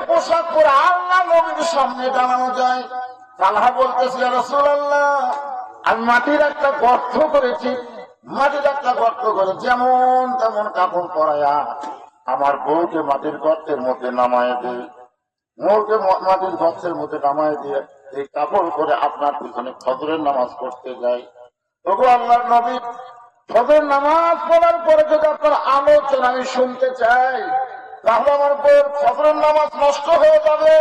পোশাক পরে আল্লাহ নবীর সামনে দাঁড়ানো যায়। তালহা বলতেছে, ইয়া রাসূলুল্লাহ, আমি মাটির একটা গর্ত করেছি, মাটির একটা গর্ত করে যেমন তেমন কাপড় পরায়া আমার বউকে মাটির গর্তের মধ্যে নামায় দেয়, বউকে মাটির গর্তের মধ্যে নামায় দিয়ে এই কাপড় করে আপনার পিছনে ফজরের নামাজ পড়তে যাই। তবু আল্লাহর নবী, ফজরের নামাজ পড়ার পরে যদি আপনার আলোচনা আমি শুনতে চাই, তাহলে আমার বউর ফজরের নামাজ নষ্ট হয়ে যাবে।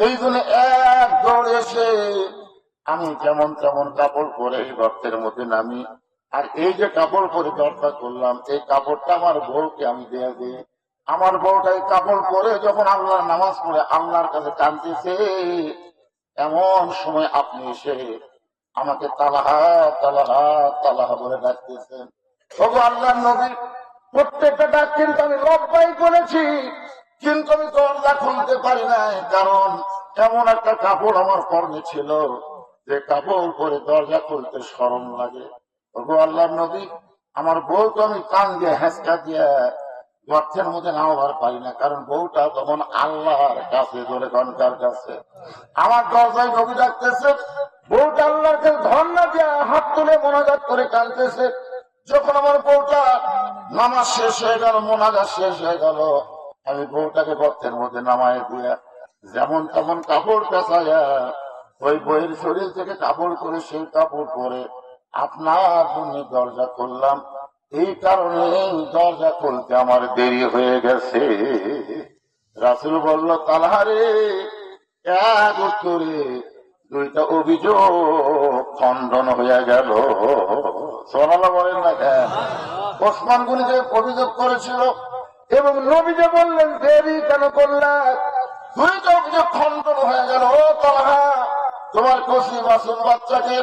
এই জন্য এক দৌড় এসে আমি যেমন তেমন কাপড় পরে এই গর্তের মধ্যে নামি। আর এই যে কাপড় পরে দরকার করলাম, এই কাপড়টা আমার বউকে আমি দিয়ে দিই। আমার বউটা এই কাপড় পরে যখন আল্লাহর নামাজ পড়ে আল্লাহর কাছে টানতেছে, এমন সময় আপনি এসে আমাকে তালাহা তালাহা তালাহা বলে ডাকতেছেন। তবু আল্লাহর নবী, প্রত্যেকটা ডাক কিন্তু আমি লব্বাই করেছি, কিন্তু আমি দরজা খুলতে পারি নাই, কারণ এমন একটা কাপড় আমার পরনে ছিল যে কাপড় পরে দরজা খুলতে শরম লাগে। তবু আল্লাহর নবী, আমার বউ তো আমি কান দিয়ে হেঁচকা দিয়ে গর্তের মধ্যে নামাবার পারি না, কারণ বউটা তখন আল্লাহর কাছে, ধরে ঘন্টার কাছে। আমার দরজায় নবী ডাকতেছে, বউটা আল্লাহর কাছে ধর্ণা দিয়ে হাত তুলে মোনাজাত করে কাঁদতেছে। যখন আমার বউটা নামাজ শেষ হয়ে গেল, মোনাজাত শেষ হয়ে গেল, আমি বউটাকে গর্তের মধ্যে নামায় দিয়ে যেমন তেমন কাপড় পেঁচাইয়া ওই বইয়ের শরীর থেকে কাপড় করে সেই কাপড় পরে আপনার জন্য দরজা করলাম। এই কারণে দরজা খুলতে আমার দেরি হয়ে গেছে। রাসূল বলল, তালহারে, এক উত্তরে দুইটা অভিযোগ খণ্ডন হয়ে গেল। সুবহানাল্লাহ বলেন না কেন? ওসমান গনি যে অভিযোগ করেছিল এবং নবী যে বললেন দেরি কেন করলেন, দুইটা অভিযোগ খণ্ডন হয়ে গেল। ও তালহা, তোমার কচি মাসুম বাচ্চাকে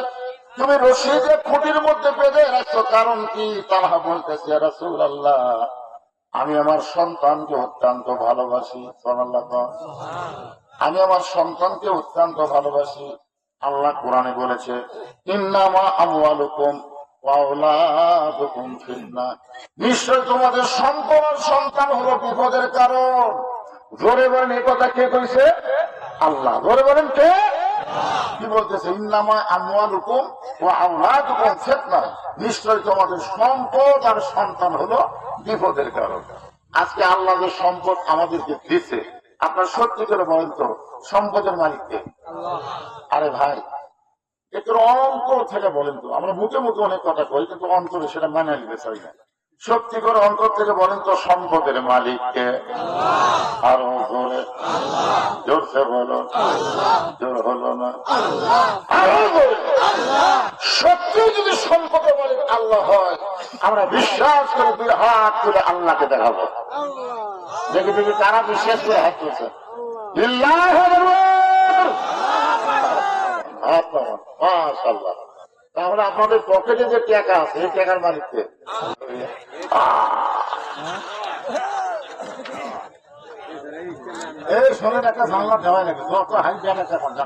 তুমি রশি দিয়ে খুঁটির মধ্যে বেঁধে রাখছো, কারণ কি? তালহা বলতেছে, ইয়া রাসূলুল্লাহ, আমি আমার সন্তানকে অত্যন্ত ভালোবাসি। সুবহানাল্লাহ। আমি আমার সন্তানকে অত্যন্ত ভালোবাসি। আল্লাহ কোরআনে বলেছে, ইন্নামা আমওয়ালুকুম ওয়া আওলাদুকুম ফিতনা, নিশ্চয় তোমাদের সম্পদ আর সন্তান হলো বিপদের কারণ। জোরে বলেন, এই কথা কে কইছে? আল্লাহ। জোরে বলেন, কে? কি বলতেছে? ইন্নামা আমওয়ালুকুম ওয়া আওলাদুকুম ফিতনা, নিশ্চয় তোমাদের সম্পদ আর সন্তান হলো বিপদের কারণ। আজকে আল্লাহ যে সম্পদ আমাদেরকে দিচ্ছে, আপনার সত্যি করে বলেন তো সম্পদের মালিককে? আরে ভাই, একটু অন্তর থেকে বলেন তো। আমরা মুখে মুখে অনেক কথা কই, কিন্তু অন্তরে সেটা মেনে নিতে চাই না। সত্যি করে অন্তর থেকে বলেন তো সম্পদের মালিককে? আরো জোরে, জোরসে বলো। জোর হলো না? আরো জোরে। সত্যি যদি সম্পদের মালিক আল্লাহ হয়, আমরা বিশ্বাস করে দুই হাত তুলে আল্লাহকে দেখাবো। দেখি দেখি কারা বিশ্বাস করে হাত তুলছে। মাশাআল্লাহ। তাহলে আপনাদের পকেটে যে টাকা আছে, এই টাকার মালিককে? এই শোনেন, একটা জানলা দেওয়া লাগে, যত হাই দেন একটা কন্যা।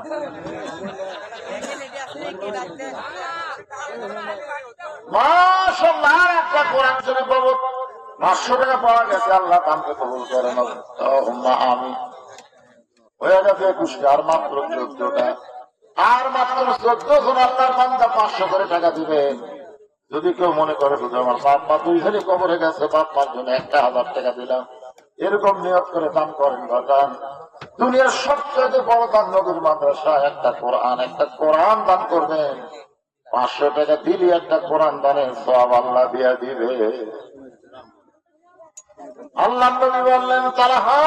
মাশাআল্লাহ, একটা কোরআন শরীফ পাবো 500 টাকা পাওয়া গেছে। আল্লাহ দামকে কবুল করেন। আমি হয়ে গেছে 21টা, আর মাত্র 14টা, আর মাত্র 14 জন আল্লাহর বান্দা 500 করে টাকা দিবেন। যদি কেউ মনে করে শুধু আমার বাপ মা 2 জন কবরে গেছে, বাপ মার জন্য 1000 টাকা দিলাম, এরকম নিয়ত করে দান করেন। বাগান দুনিয়ার সবচেয়ে বড় দান নবীর মাদ্রাসা, একটা কোরআন দান করবেন। 500 টাকা দিলি একটা কোরআন দানের সওয়াব আল্লাহ দিয়া দিবে। আল্লাহ নবী বললেন, তালহা,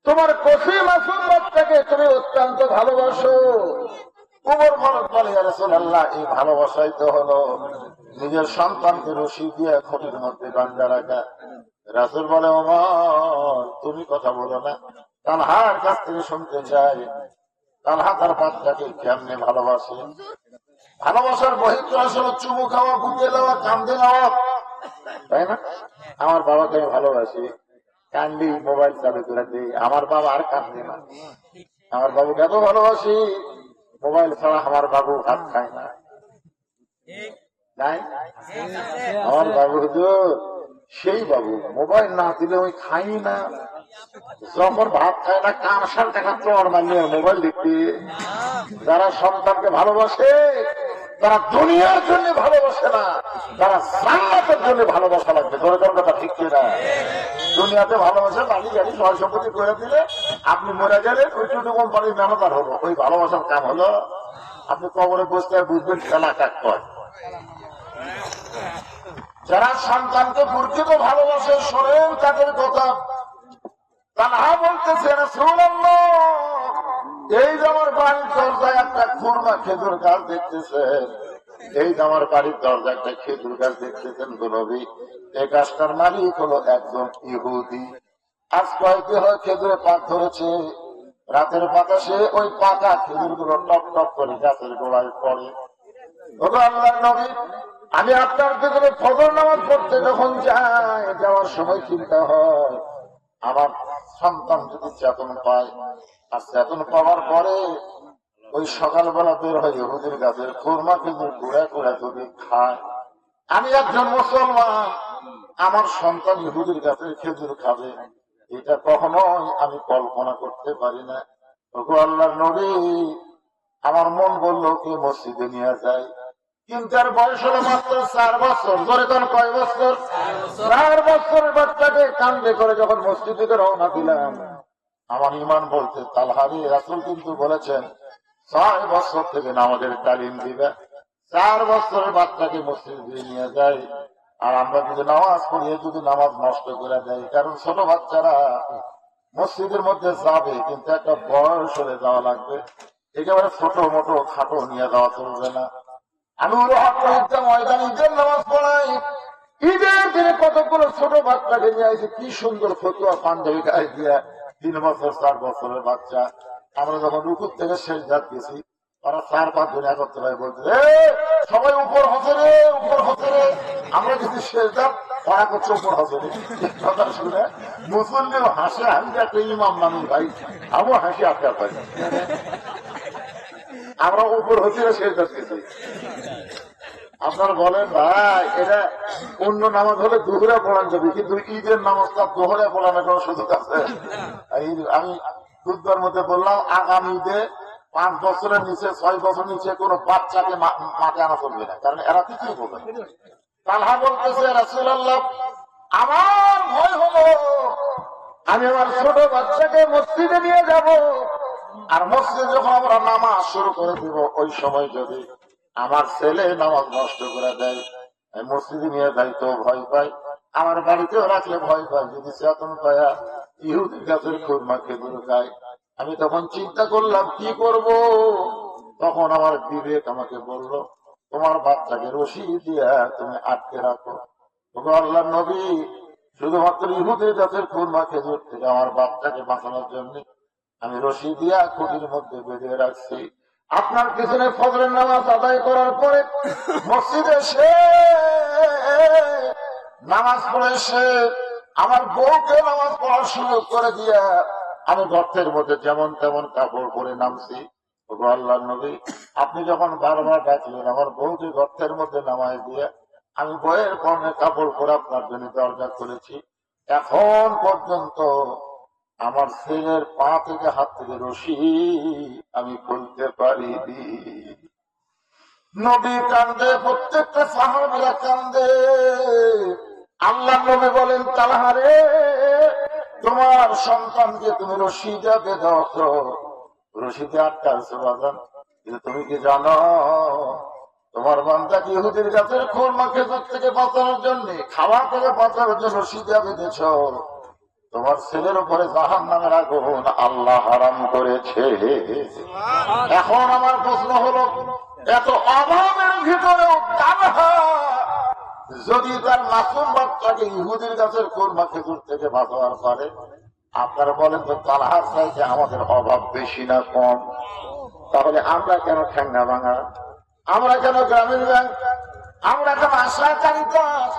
তোমার কফি মাসুম বাচ্চাকে তুমি অত্যন্ত ভালোবাসো। উমর ফারুক বলে, ইয়া রাসূলুল্লাহ, এই ভালোবাসাই তো হলো নিজের সন্তানকে রশি দিয়ে খুঁটির মধ্যে বাঁধা রাখা। রাসূল বলে, ওমর, তুমি কথা বলো না, তালহার কাছ থেকে শুনতে চাই, তালহা তার বাচ্চাকে কেমনে ভালোবাসে। ভালোবাসার বহিঃপ্রকাশ হলো চুমু খাওয়া, বুকে দেওয়া, কান্দে নেওয়া, তাই না? আমার বাবাকে আমি ভালোবাসি, কান্দি, মোবাইল চালু করে দিই, আমার বাবা আর কান্দে না। আমার বাবুকে এত ভালোবাসি, মোবাইল ছাড়া আমার বাবু ভাত খায় না। আমার বাবু হুজুর সেই বাবু মোবাইল না দিলে ওই খাই না, যখন ভাত খায় না কানসার টাকা চড় মানিয়ে মোবাইল দেখতে। যারা সন্তানকে ভালোবাসে তারা দুনিয়ার জন্য ভালোবাসে না, তারা জান্নাতের জন্য ভালোবাসা লাগবে। ধরে তোর কথা ঠিক কিনা? দুনিয়াতে ভালোবাসে বাড়ি গাড়ি সয় সম্পত্তি করে দিলে আপনি মরে গেলেন, ওই ছোট কোম্পানির ম্যানেজার হলো, ওই ভালোবাসার কাম হলো। আপনি কবরে বসতে বুঝবেন খেলা কাক কয়। যারা সন্তানকে প্রকৃত ভালোবাসে শোনেন তাদের কথা। তারা বলতেছে রাসূলুল্লাহ, এই যে আমার বাড়ির দরজায় একটা খুরমা খেজুর গাছ দেখতেছেন, এই যে আমার বাড়ির দরজায় একটা খেজুর গাছ দেখতেছেন গো নবী, এই গাছটার মালিক হলো একজন ইহুদি। আজ কয়েকদিন হয় খেজুরে পাক ধরেছে, রাতের বাতাসে ওই পাকা খেজুর গুলো টপ টপ করে গাছের গোড়ায় পড়ে। ওগো আল্লাহর নবী, আমি আপনার ভিতরে ফজর নামাজ পড়তে যখন যাই, যাওয়ার সময় চিন্তা হয় আমার সন্তান যদি চেতন পায়, আর চেতন পাওয়ার পরে ওই সকালবেলা বের হয় ইহুদির গাছের খুরমা খেজুর কুড়া কুড়া যদি খায়, আমি একজন মুসলমান, আমার সন্তান ইহুদির গাছের খেজুর খাবে, এটা কখনোই আমি কল্পনা করতে পারি না। ওগো আল্লাহর নবী, আমার মন বললো কি মসজিদে নিয়ে যায়, কিন্তু আর বয়স হলো মাত্র 4 বছর। ধরে তখন কয় বছর? 4 বছরের বাচ্চাকে কান্দে করে যখন মসজিদ থেকে রওনা দিলাম, আমার ইমান বলতে তালহারি রাসূল কিন্তু বলেছেন 6 বছর থেকে নামাজের তালিম দিবে। 4 বছরের বাচ্চাকে মসজিদ দিয়ে নিয়ে যায়, আর আমরা যদি নামাজ পড়িয়ে যদি নামাজ নষ্ট করে দেয়, কারণ ছোট বাচ্চারা মসজিদের মধ্যে যাবে কিন্তু একটা বয়স হলে যাওয়া লাগবে, একেবারে ছোট মোটো খাটো নিয়ে যাওয়া চলবে না। আমি ময়দান ঈদের নামাজ পড়াই, ঈদের দিনে কতগুলো ছোট বাচ্চাকে নিয়ে আসে, কি সুন্দর ফতুয়া পাঞ্জাবি গায়ে দিয়া 3 বছর 4 বছরের বাচ্চা। আমরা যখন রুকুর থেকে শেষ জাত গেছি, ওরা 4-5 জন একত্র হয়ে বলছে সবাই উপর হচ্ছে রে, উপর হচ্ছে রে। আমরা যদি শেষ জাত, ওরা করছে উপর হচ্ছে রে। কথা শুনে মুসল্লিও হাসে, আমি একটা ইমাম মানুষ ভাই, আমিও হাসি আটকা পাই। আমরা উপর হচ্ছে শেষ জাত গেছি। আপনারা বলেন ভাই, এটা অন্য নামাজ হলে দুহরে পড়ান যাবে, কিন্তু ঈদের নামাজটা দোহরে পড়ানোর কোনো সুযোগ আছে? আমি বুধবার মধ্যে বললাম, আগামী ঈদে 5 বছরের নিচে 6 বছর নিচে কোনো বাচ্চাকে মাঠে আনা চলবে না, কারণ এরা কিছুই বলবে। তালহা বলতেছে রাসূলুল্লাহ, আমার ভয় হলো আমি আমার ছোট বাচ্চাকে মসজিদে নিয়ে যাব, আর মসজিদে যখন আমরা নামাজ শুরু করে দিব, ওই সময় যদি আমার ছেলে নামাজ নষ্ট করে দেয়, মসজিদে নিয়ে যাইতেও ভয় পাই, আমার বাড়িতেও রাখলে ভয় পাই, যদি চেতন পায়া ইহুদির গাছের খুরমা খেজুর খায়। আমি তখন চিন্তা করলাম কি করব। তখন আমার বিবেক আমাকে বলল, তোমার বাচ্চাকে রশি দিয়া তুমি আটকে রাখো। ওগো আল্লাহর নবী, শুধুমাত্র ইহুদির গাছের খুরমা খেজুর থেকে আমার বাচ্চাকে বাঁচানোর জন্য আমি রশি দিয়া খুঁটির মধ্যে বেঁধে রাখছি। আপনার পিছনে ফজরের নামাজ আদায় করার পরে মসজিদে এসে নামাজ পড়ে এসে আমার বউকে নামাজ পড়ার সুযোগ করে দিয়া আমি গর্তের মধ্যে যেমন তেমন কাপড় পরে নামছি। ওগো আল্লাহর নবী, আপনি যখন বারবার ডাকলেন, আমার বউকে গর্তের মধ্যে নামায় দিয়ে আমি বইয়ের পরনে কাপড় পরে আপনার জন্য দরজা খুলেছি। এখন পর্যন্ত আমার ছেলের পা থেকে হাত থেকে রশি আমি খুলতে পারিনি। নবী কান্দে, প্রত্যেকটা সাহাবীরা কান্দে। আল্লাহ নবী বলেন, তালহা রে, তোমার সন্তানকে তুমি রশি দিয়ে বেঁধেছ, রশিতে আটকাছো বাজান, কিন্তু তুমি কি জানো তোমার বান্দাকে ইহুদির গাছের খুরমা খেজুর থেকে বাঁচানোর জন্য, খাওয়া থেকে বাঁচানোর জন্য রশি দিয়ে বেঁধেছ। তোমার ছেলের উপরে জাহান্নামের আগুন আল্লাহ হারাম করেছে। এখন আমার প্রশ্ন হলো, এত অভাবের ভিতরেও তালহা যদি তার মাসুম বাচ্চাকে ইহুদির গাছের খুরমা খেজুর থেকে বাঁচাবার পারে, আপনারা বলেন তো তালহার চাইতে আমাদের অভাব বেশি না কম? তাহলে আমরা কেন ঠ্যাঙ্গা ভাঙা, আমরা কেন গ্রামীণ ব্যাংক, আমরা কেন আশা কারিতাস,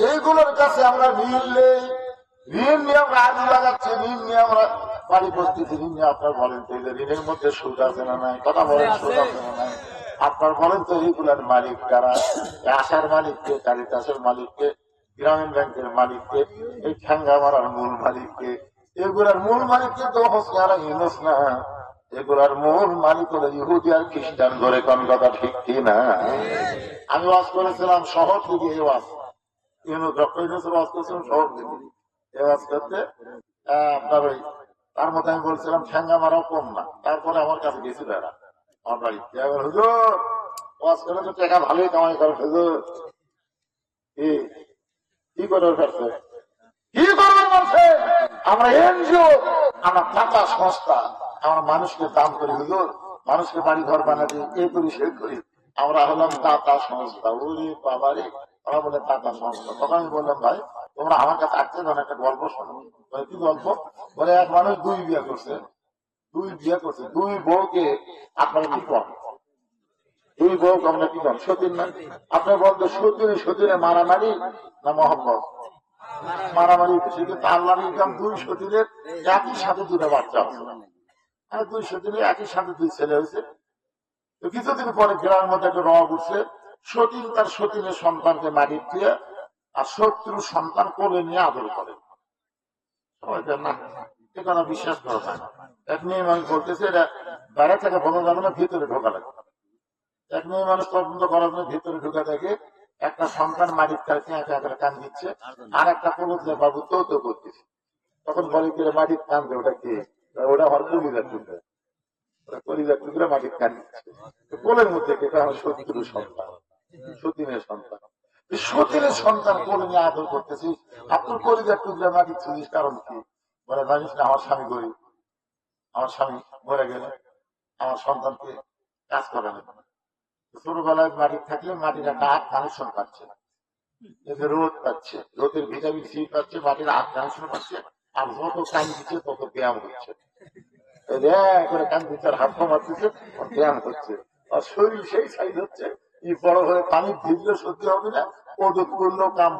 এইগুলোর কাছে আমরা ঋণ নেই, ঋণ নিয়ে আমরা আদি লাগাচ্ছি, ঋণ নিয়ে আমরা বাড়ি পরিস্থিতি, ঋণ নিয়ে আপনার বলেন তো ঋণের মধ্যে সুদ আছে না নাই? কথা বলেন, সুদ আছে না নাই? আপনার বলেন তো এইগুলার মালিক কারা? আশার মালিককে, কারিতাসের মালিককে? গ্রামীণ ব্যাংকের মালিককে, এই ঠ্যাঙ্গা মারার মূল মালিককে, এগুলার মূল মালিককে তো হোসিয়ারা ইউনুস না, এগুলার মূল মালিক হলো ইহুদি আর খ্রিস্টান। ধরে কোন কথা ঠিক কি না? আমি ওয়াজ করেছিলাম শহর থেকে, এই ওয়াজ ইউনুস ডক্টর ইউনুসের ওয়াজ করেছিলাম শহর থেকে। এই ওয়াজ করতে আপনার ওই তার মধ্যে আমি বলছিলাম ঠ্যাঙ্গা মারাও কম না। তারপরে আমার কাছে গেছিল এরা আমার বাড়িতে, হুজুর ওয়াজ করে তো টাকা ভালোই কামাই করে, হুজুর কি করে ফেলছে, কি করবেন বলছে, আমরা এনজিও, আমরা টাকা সংস্থা, আমরা মানুষকে দান করি, হুজুর মানুষকে বাড়ি ঘর বানাতে এ করি সে করি, আমরা হলাম দাতা সংস্থা। ওরে বাবারে, ওরা বলে দাতা সংস্থা। তখন আমি বললাম ভাই তোমরা আমার কাছে আসছে যখন একটা গল্প শোনো। বলে কি গল্প? বলে এক মানুষ দুই বিয়ে করছে, দুই বউকে আপনারা কি কম, দুই বউ আমরা কি কম সতীন না? আপনার বলতো সতীনে মারামারি না মহব্বত? মারামারি বেশি, কিন্তু আল্লাহর ইনকাম দুই সতীনের একই সাথে দুটো বাচ্চা আছে, আর দুই সতীনের একই সাথে দুই ছেলে হয়েছে। তো কিছুদিন পরে গ্রামের মধ্যে একটা রব উঠছে, সতীন তার সতীনের সন্তানকে মাটির দিয়ে আর শত্রু সন্তান কোলে নিয়ে আদর করে। সবাই না এখানে বিশ্বাস করা যায় না। এক মেয়ে মানুষ বলতেছে এটা বাইরে থেকে বোঝা যাবে না, ভিতরে ঢোকা লাগে। এক মেয়ে মানুষ তদন্ত করার জন্য ভিতরে ঢুকে দেখে একটা সন্তান মাটির কাছে একা একা কান দিচ্ছে, আর একটা কোনো বাবু তো করতেছে। তখন বলে কি মাটির কান দেয়, ওটা কে? ওটা আমার কলিজার টুকরা, কলিজার টুকরা মাটির কান দিচ্ছে। কোলের মধ্যে কেটে আমার শত্রুর সন্তান, সতীনের সন্তান। সতীনের সন্তান কোলে নিয়ে আদর করতেছি, আপনার কলিজার টুকরা মাটির ছুঁড়িস কারণ কি? বলে জানিস না আমার স্বামী গরিব, আমার স্বামী মরে গেলে আমার সন্তানকে কাজ করে না। ছোটবেলায় মাটির থাকলে মাটির একটা আট কানেকশন পাচ্ছে, এতে রোদ পাচ্ছে, রোদের ভিটামিন সি পাচ্ছে, মাটির আট কানেকশন পাচ্ছে, আর যত কান দিচ্ছে তত ব্যায়াম হচ্ছে। করে কান দিচ্ছে আর হাত পা মারতেছে, ব্যায়াম হচ্ছে, আর শরীর সেই সাইজ হচ্ছে। এই বড় হয়ে পানি ভিজলে সত্যি হবে না, ওদের করলেও কাম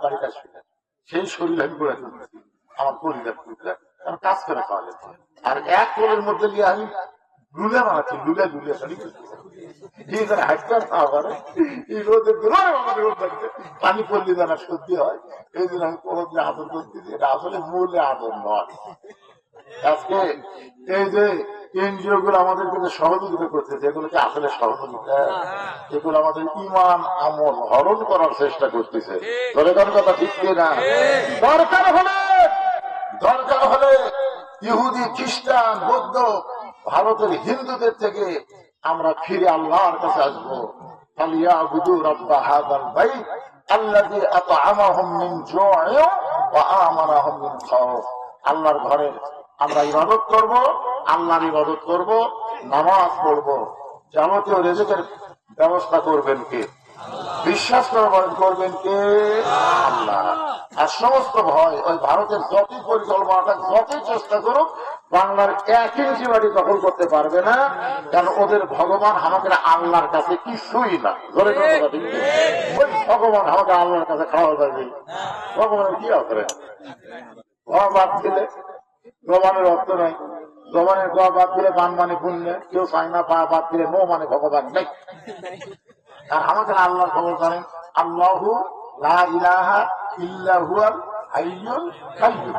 বাড়িতে আসবে না, সেই শরীর আমি করে তুলতেছি আমার পরিবার টুকরা, কারণ কাজ করে খাওয়া যাচ্ছে। আর এক কোলের মধ্যে নিয়ে আমি লুলে বানাচ্ছি, লুলে হাঁটতে খাওয়া করে, এই রোদের রোদ লাগছে, পানি পড়লে যেন সত্যি হয়। এই জন্য আমি কোনোদিন আদর করতেছি, এটা আসলে মূল্যে আদর নয়। আজকে এই যে এনজিও গুলো আমাদেরকে যে সহযোগিতা করতেছে, এগুলোকে আসলে সহযোগিতা, এগুলো আমাদের ইমান আমল হরণ করার চেষ্টা করতেছে। দরকার কথা ঠিক না? দরকার হলে ইহুদি খ্রিস্টান বৌদ্ধ ভারতের হিন্দুদের থেকে আমরা ফিরে আল্লাহর কাছে আসবো। ফালিয়াবুদু রাব্ব হাযাল বাইত আল্লাযী আত'আমাহুম মিন জু'ইন ওয়া আমানাহুম মিন খাউফ। আল্লাহর ঘরে আমরা ইবাদত করব, আল্লাহর ইবাদত করব, নামাজ পড়ব, যাবতীয় রিজিকের ব্যবস্থা করবেন কে? বিশ্বাস করবেন কে? আল্লাহ। আর সমস্ত ভয় ওই ভারতের যতই পরিকল্পনাটা যতই চেষ্টা করুক, বাংলার 1 ইঞ্চি বাড়ি দখল করতে পারবে না, কারণ ওদের ভগবান আমাদের আল্লাহর কাছে কিছুই না। ধরে ওই ভগবান আমাদের আল্লাহর কাছে খাওয়া যাবে, ভগবানের কি আছে? বাদ দিলে ভগবানের অর্থ নাই, ভগবানের গ বাদ দিলে বান মানে পুণ্য, কেউ চায় না, পা বাদ দিলে নো মানে ভগবান নেই। আর আমাদের আল্লাহর খবর করেন আল্লাহু লা ইলাহা ইল্লা হুয়াল হাইয়ুল কাইয়্যুম।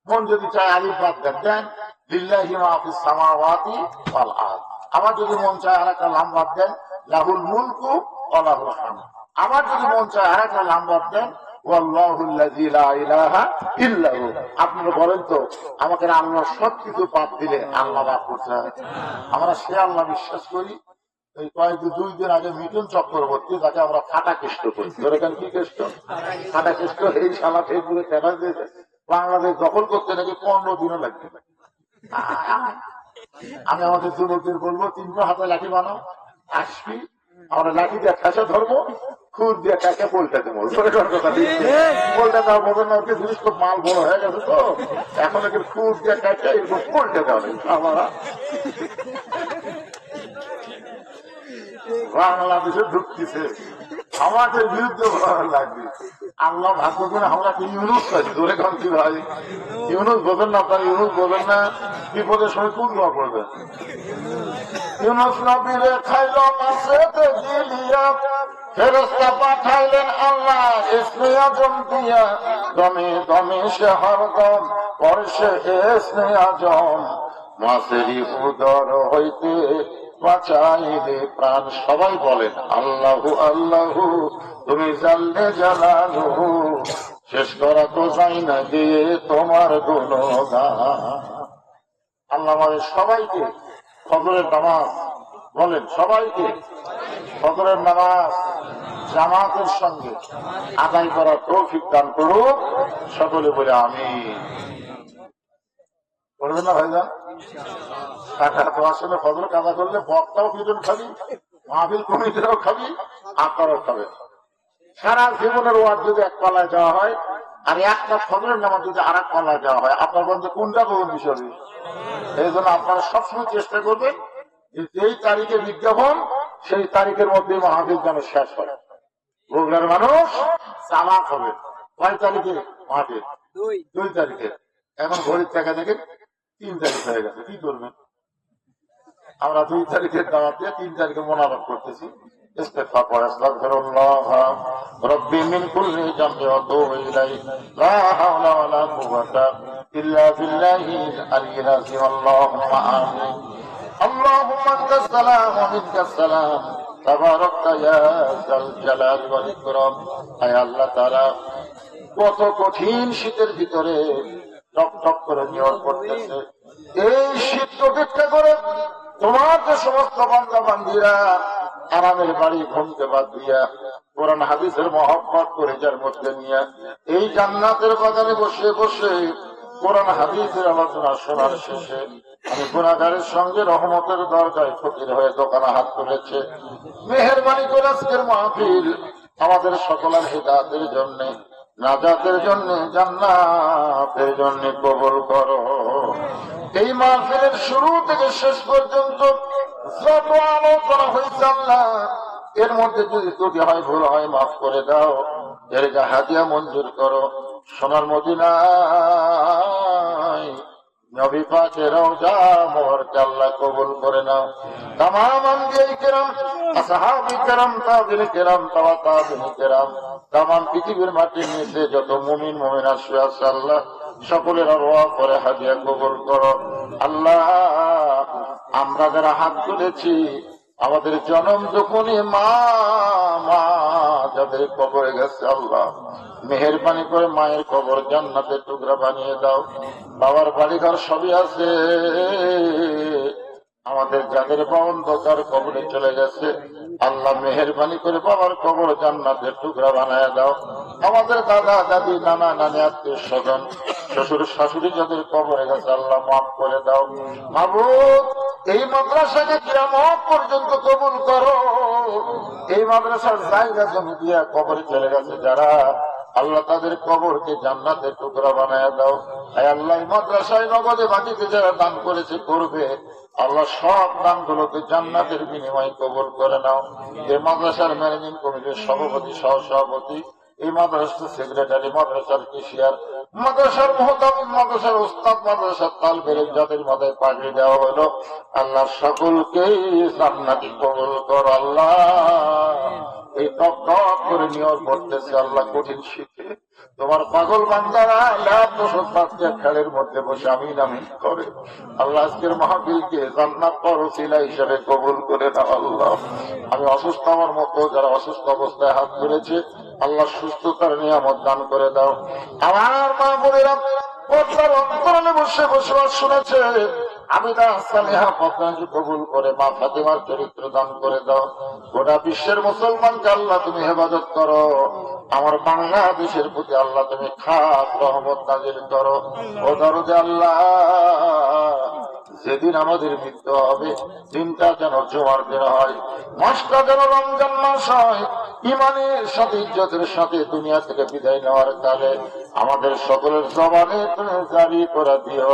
মন যদি চায় আলিফ বাদ দেন, লিল্লাহি মা ফিস সামাওয়াতি ওয়াল আরদ। আমার যদি মন চায় আরেকটা লাম বাদ দেন, লাহুল মুলকু ওয়া লাহুল হামদ। আমার যদি মন চায় আরেকটা লাম বাদ দেন, ওয়াল্লাহুল্লাযী লা ইলাহা ইল্লা হু। আপনারা বলেন তো আমাকে আল্লাহ সবকিছু বাদ দিলে আল্লাহ বাদ করছে? আমরা সে আল্লাহ বিশ্বাস করি। এই কয়েকদিন 2 দিন আগে মিঠুন চক্রবর্তী, যাকে আমরা ফাটা কেষ্ট করি, ধরেন কি কেষ্ট? ফাটা কেষ্ট। এই শালা ফেসবুকে দেখা দিয়েছে বাংলাদেশ দখল করতে নাকি 15 দিনও লাগবে। আমি আমাদের যুবকদের বলবো 300 হাতে লাঠি বানাও, আসবি, আমরা লাঠি দিয়ে ঠেসা ধরবো, খুর দিয়ে টাকা পোলটা দেবো। পোলটা দেওয়া বোঝেন না, ওকে জিনিস খুব মাল বড় হয়ে গেছে তো এখন ওকে খুর দিয়ে টাকা এরকম পোলটা দেওয়া নেই। আমরা বাংলাদেশে ঢুকতেছে, আমাদের বিরুদ্ধে ভালো লাগবে। আল্লাহ ভাগ্য করে আমরা ইউনুস পাই। ধরে খান কি ভাই, ইউনুস বোঝেন না? আপনার ইউনুস বোঝেন না? বিপদের সময় কোন দোয়া করবেন? ইউনুস নবীরে খাইল মাছে গিলিয়া, ফেরেশতা পাঠাইলেন আল্লাহ ইসমে আজম দিয়া, দমে দমে সে হরদম পরশে ইসমে আজম, মাসেরি উদর হইতে বাঁচাইলে প্রাণ। সবাই বলেন আল্লাহু আল্লাহু, তুমি জানলে জালালুহু, শেষ করা তো যাই না দিয়ে তোমার গুণগান। আল্লাহ আমাদের সবাইকে ফজরের নামাজ, বলেন সবাইকে ফজরের নামাজ জামাতের সঙ্গে আদায় করার তৌফিক দান করুক। সকলে বলে আমিন। বলবেন না ভাইজান? কাটা তো আসলে ফজর কাদা করলে বক্তাও পিছন খাবি, মাহফিল কমিটিরাও খাবি, আপনারাও খাবেন। সারা জীবনের ওয়াজ যদি এক পাল্লায় দেওয়া হয় আর একটা ফজরের নামাজ যদি আর এক পাল্লায় দেওয়া হয়, আপনার বলতে কোনটা করুন বিষয়? এই জন্য আপনারা সবসময় চেষ্টা করবেন যেই তারিখে বিজ্ঞাপন সেই তারিখের মধ্যে মাহফিল যেন শেষ হয়। বগুড়ার মানুষ চালাক হবে। কয় তারিখে মাহফিল? 2 তারিখে। এখন ঘড়ির টাকা দেখেন 3 তারিখ হয়ে গেছে, কি করবেন? আমরা 2 তারিখের দাওয়াত দিয়ে 3 তারিখে মোনাজাত করতেছি। ইস্তেগফার পড়ে আস্তাগফিরুল্লাহ রাব্বি মিন কুল্লি যামবি ওয়া তুবু ইলাইহি লা হাওলা ওয়া লা কুওয়াতা ইল্লা বিল্লাহিল আলিয়্যিল আযীম। আল্লাহুম্মা আমিন। আল্লাহুম্মা আনতাস সালাম ওয়া মিনকাস সালাম তাবারাকতা ইয়া যাল জালাল ওয়াল ইকরাম। আয় আল্লাহ তাআলা, কত কঠিন শীতের ভিতরে টক টক করে নিয়র করতেছে। এই শীত প্রতীক্ষা করে তোমার যে সমস্ত বান্দা বান্দিরা আরামের বাড়ি ঘুমকে বাদ দিয়া কোরআন হাদিসের মহব্বত করে যার মধ্যে নিয়ে এই জান্নাতের বাগানে বসে বসে কোরআন হাদিসের আলোচনা শোনার শেষে আমি গুনাহগারের সঙ্গে রহমতের দরজায় ফকির হয়ে দোকানে হাত তুলেছে। মেহেরবানি করে আজকের মাহফিল আমাদের সকলের হিদায়াতের জন্য, নাজাতের জন্য, জান্নাতের জন্য কবুল করো। এই মাহফিলের শুরু থেকে শেষ পর্যন্ত যত আলোচনা হয়েছে আল্লাহ, এর মধ্যে যদি ত্রুটি হয়, ভুল হয়, মাফ করে দাও। এর হাদিয়া মঞ্জুর করো। সোনার মদিনায় নবী পাকের রওজা মোবারকে আল্লাহ কবুল করে নাও। তামাম আম্বিয়া কিরাম, আসহাবে কিরাম, তাবিঈন কিরাম, তাবিঈন কিরাম, তামাম পৃথিবীর মাটির নিচে যত মুমিন মুমিনা শুয়ে আছে আল্লাহ, সকলের আরওয়াহ করে হাদিয়া কবুল করো। আল্লাহ, আমরা যারা হাত তুলেছি আমাদের জনম যখনই মা যাদের কবরে গেছে আল্লাহ, মেহেরবানি করে মায়ের কবর জান্নাতের টুকরা বানিয়ে দাও। বাবার বাড়িঘর সবই আছে, আমাদের যাদের অন্ধকার কবরে চলে গেছে আল্লাহ মেহেরবানি করে বাবার কবর জান্নাতের টুকরা বানিয়ে দাও। আমাদের দাদা দাদি নানা নানি আত্মীয় স্বজন শ্বশুর শাশুড়ি যাদের কবরে গেছে আল্লাহ মাফ করে দাও। মাবুদ, এই মাদ্রাসাকে কিয়ামত পর্যন্ত কবুল করো। এই মাদ্রাসার জায়গা জমি দিয়া কবরে চলে গেছে যারা আল্লাহ, তাদের কবরকে জান্নাতের টুকরা বানায় দাও। আল্লাহ, এই মাদ্রাসায় নগদে বাকিতে যারা দান করেছে করবে আল্লাহ, সব দানগুলোকে জান্নাতের বিনিময়ে কবুল করে নাও। এই মাদ্রাসার ম্যানেজিং কমিটির সভাপতি, সহ সভাপতি, এই মাদ্রাসার সেক্রেটারি, মাদ্রাসার কেশিয়ার, মাদ্রাসার মুহতামিম, মাদ্রাসার উস্তাদ, মাদ্রাসার তালবের যাদের মাথায় পাগড়ি দেওয়া হলো আল্লাহ, সকলকেই জান্নাতি কবুল করো। আল্লাহ, এই টক টক করে নিয়োগ করতেছে আল্লাহ, কঠিন শীতে তোমার পাগল বান্দারা খেলের মধ্যে বসে আমিন আমিন করে আল্লাহ, আজকের মাহফিলকে জান্নাত পর ওসিলা হিসেবে কবুল করে নাও। আল্লাহ, আমি অসুস্থ, আমার মতো যারা অসুস্থ অবস্থায় হাত তুলেছে আল্লাহ, সুস্থতার নিয়ামত দান করে দাও। আমার মা বোনেরা পর্দার অন্তরালে বসে বসবাস শুনেছে, আমি সালেহা পদ্মাঞ্জ কবুল করে মা ফাতেমার চরিত্র দান করে দাও। গোটা বিশ্বের মুসলমানকে আল্লাহ তুমি হেফাজত করো। আমার বাংলাদেশের প্রতি আল্লাহ তুমি খাস রহমত নাজিল করো। ও দরদে আল্লাহ, যেদিন আমাদের মৃত্যু হবে দিনটা যেন জুমার দিন হয়, মাসটা যেন রমজান মাস হয়। ইমানের সাথে ইজ্জতের সাথে দুনিয়া থেকে বিদায় নেওয়ার কালে আমাদের সকলের জবানে তুমি জারি করে দিও।